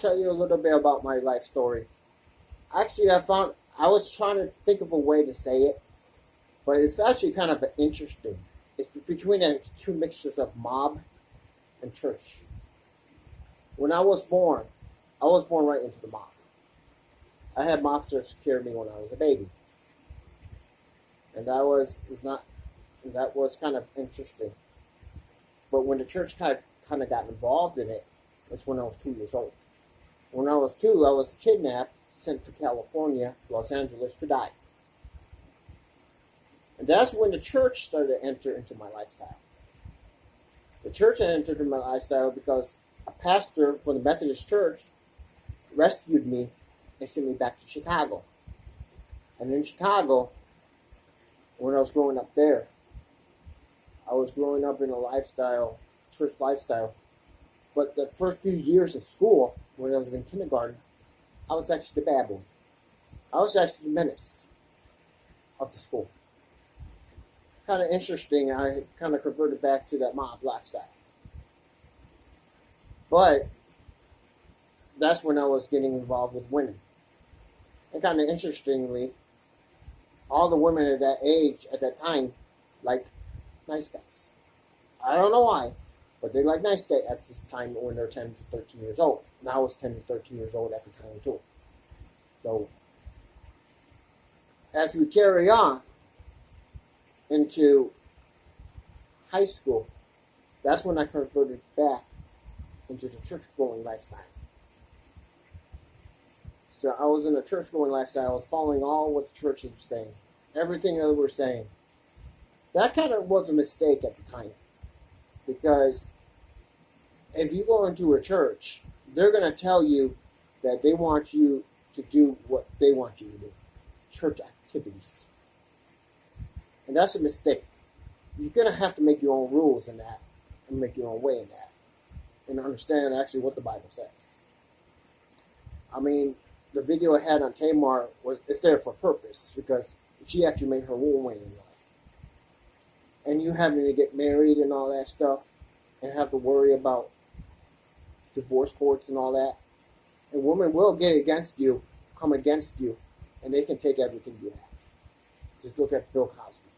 tell you a little bit about my life story. Actually, I was trying to think of a way to say it, but it's actually kind of interesting. It's between the two mixtures of mob and church. When I was born right into the mob. I had mobsters carry me when I was a baby, and that was kind of interesting. But when the church kind of got involved in it, it's when I was 2 years old. When I was two, I was kidnapped, sent to California, Los Angeles to die. And that's when the church started to enter into my lifestyle. The church entered into my lifestyle because a pastor from the Methodist Church rescued me and sent me back to Chicago. And in Chicago, when I was growing up there, I was growing up in a church lifestyle. But the first few years of school, when I was in kindergarten, I was actually the bad boy. I was actually the menace of the school. Kind of interesting. I kind of converted back to that mob lifestyle. But that's when I was getting involved with women. And kind of interestingly, all the women at that age, at that time, liked nice guys. I don't know why, but they like nice guys at this time when they're 10 to 13 years old. And I was 10 to 13 years old at the time too. So, as we carry on into high school, that's when I converted back into the church-going lifestyle. So I was in a church-going lifestyle. I was following all what the churches were saying, everything that they were saying. That kind of was a mistake at the time, because if you go into a church, they're going to tell you that they want you to do what they want you to do, church activities. And that's a mistake. You're going to have to make your own rules in that and make your own way in that and understand actually what the Bible says. I mean, the video I had on Tamar it's there for purpose because she actually made her own way in life. And you having to get married and all that stuff and have to worry about divorce courts and all that. And women will come against you, and they can take everything you have. Just look at Bill Cosby.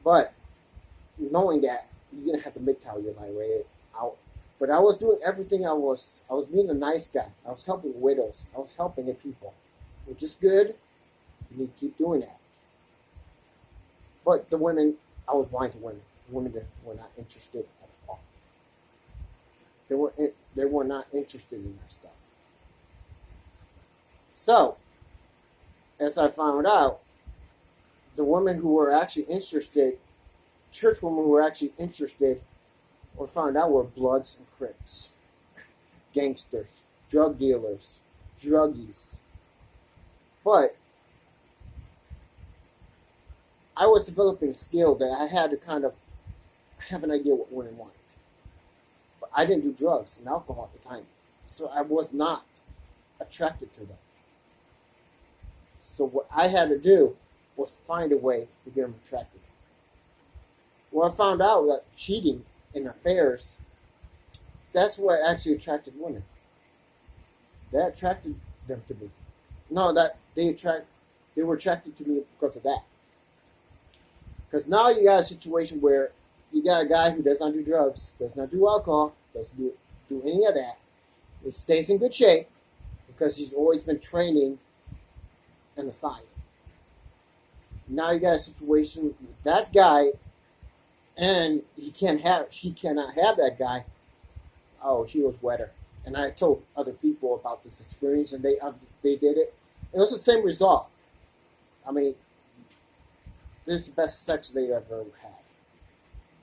But knowing that, you're going to have to MGTOW your way out. But I was doing everything I was being a nice guy. I was helping widows. I was helping the people, which is good. You need to keep doing that. But the women, I was blind to women. Women that were not interested at all. They were not interested in that stuff. So, as I found out, the women who were actually interested, church women who were actually interested, or found out were Bloods and Crips, gangsters, drug dealers, druggies. But I was developing a skill that I had to kind of have an idea what women wanted. But I didn't do drugs and alcohol at the time, so I was not attracted to them. So what I had to do was find a way to get them attracted. Well, I found out that cheating in affairs, that's what actually attracted women. That attracted them to me. No, that they were attracted to me because of that. Because now you got a situation where you got a guy who does not do drugs, does not do alcohol, doesn't do any of that. He stays in good shape because he's always been training on the side. Now you got a situation with that guy, and she cannot have that guy. Oh, she was wetter. And I told other people about this experience, and they did it. It was the same result. I mean, this is the best sex they ever had.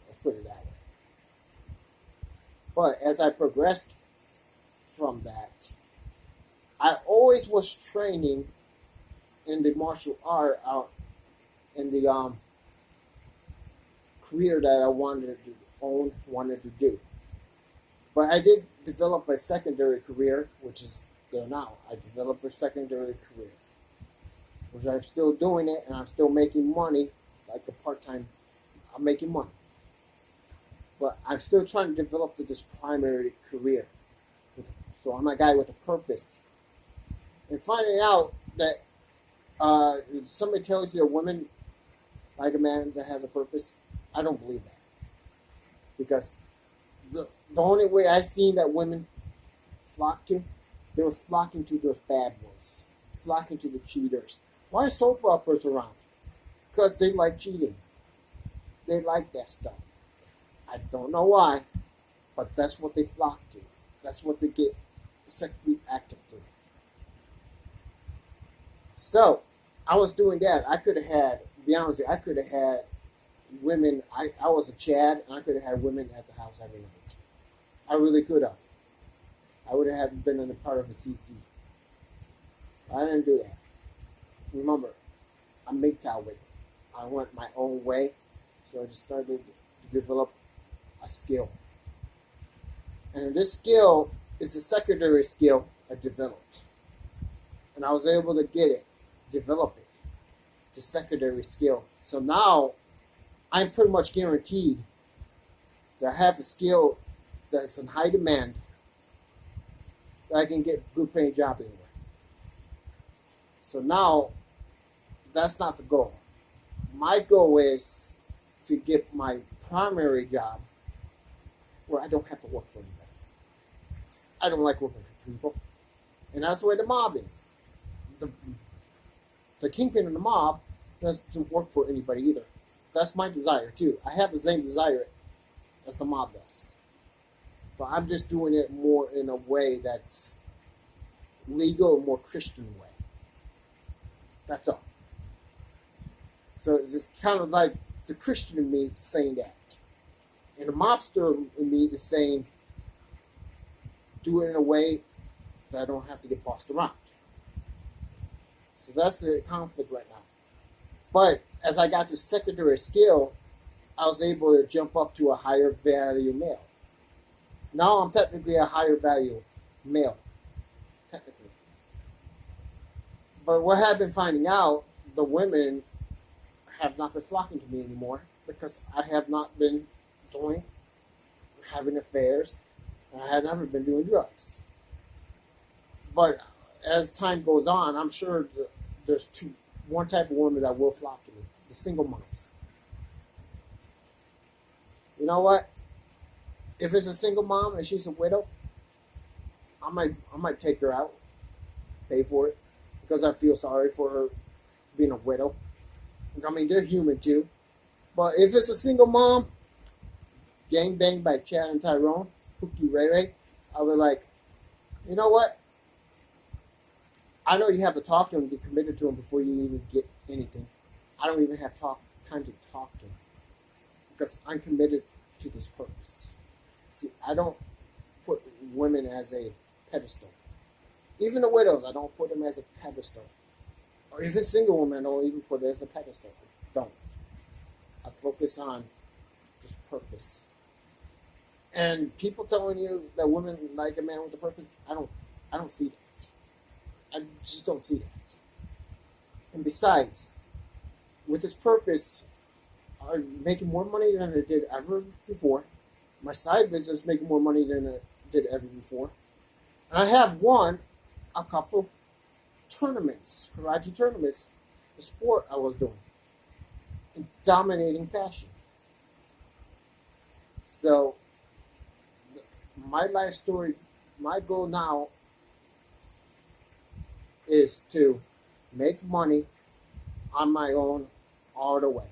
Let's put it that way. But as I progressed from that, I always was training in the martial art in the career that I wanted to do. But I did develop a secondary career, which is there now. I developed a secondary career, which I'm still doing it, and I'm still making money, like a part-time. I'm making money. But I'm still trying to develop this primary career. I'm a guy with a purpose. And finding out that somebody tells you a woman like a man that has a purpose, I don't believe that. Because the only way I seen that women flock to, they were flocking to those bad boys, flocking to the cheaters. Why are soap operas around? Because they like cheating. They like that stuff. I don't know why, but that's what they flock to. That's what they get sexually active to. So, I was doing that. I could have had, to be honest with you, I could have had women. I was a Chad, and I could have had women at the house every night. I really could have. I would have been in a part of a CC. I didn't do that. Remember, I'm MGTOW with it. I went my own way, so I just started to develop a skill. And this skill is a secondary skill I developed. And I was able to get it, develop it, the secondary skill. So now I'm pretty much guaranteed that I have a skill that's in high demand that I can get a good paying job anywhere. So now that's not the goal. My goal is to get my primary job where I don't have to work for anybody. I don't like working for people. And that's where the mob is. The kingpin of the mob doesn't work for anybody either. That's my desire too. I have the same desire as the mob does. But I'm just doing it more in a way that's legal, more Christian way. That's all. So it's just kind of like the Christian in me saying that. And the mobster in me is saying, do it in a way that I don't have to get bossed around. So that's the conflict right now. But as I got this secondary skill, I was able to jump up to a higher value male. Now I'm technically a higher value male. Technically. But what I've been finding out, the women have not been flocking to me anymore because I have not been having affairs, and I have never been doing drugs. But as time goes on, I'm sure there's one type of woman that will flock to me: the single moms. You know what? If it's a single mom and she's a widow, I might take her out, pay for it, because I feel sorry for her being a widow. I mean, they're human too. But if it's a single mom, gang banged by Chad and Tyrone, Pookie Ray Ray, I'll be like, you know what? I know you have to talk to him, get committed to him before you even get anything. I don't even have time to talk to him because I'm committed to this purpose. See, I don't put women as a pedestal. Even the widows, I don't put them as a pedestal. Or if it's a single woman, I don't even put it as a pedestal. I don't. I focus on this purpose. And people telling you that women like a man with a purpose, I don't see that. I just don't see that. And besides, with this purpose, I'm making more money than I did ever before. My side business is making more money than I did ever before. And I have won a couple tournaments, karate tournaments, the sport I was doing, in dominating fashion. So, my life story, my goal now is to make money on my own all the way.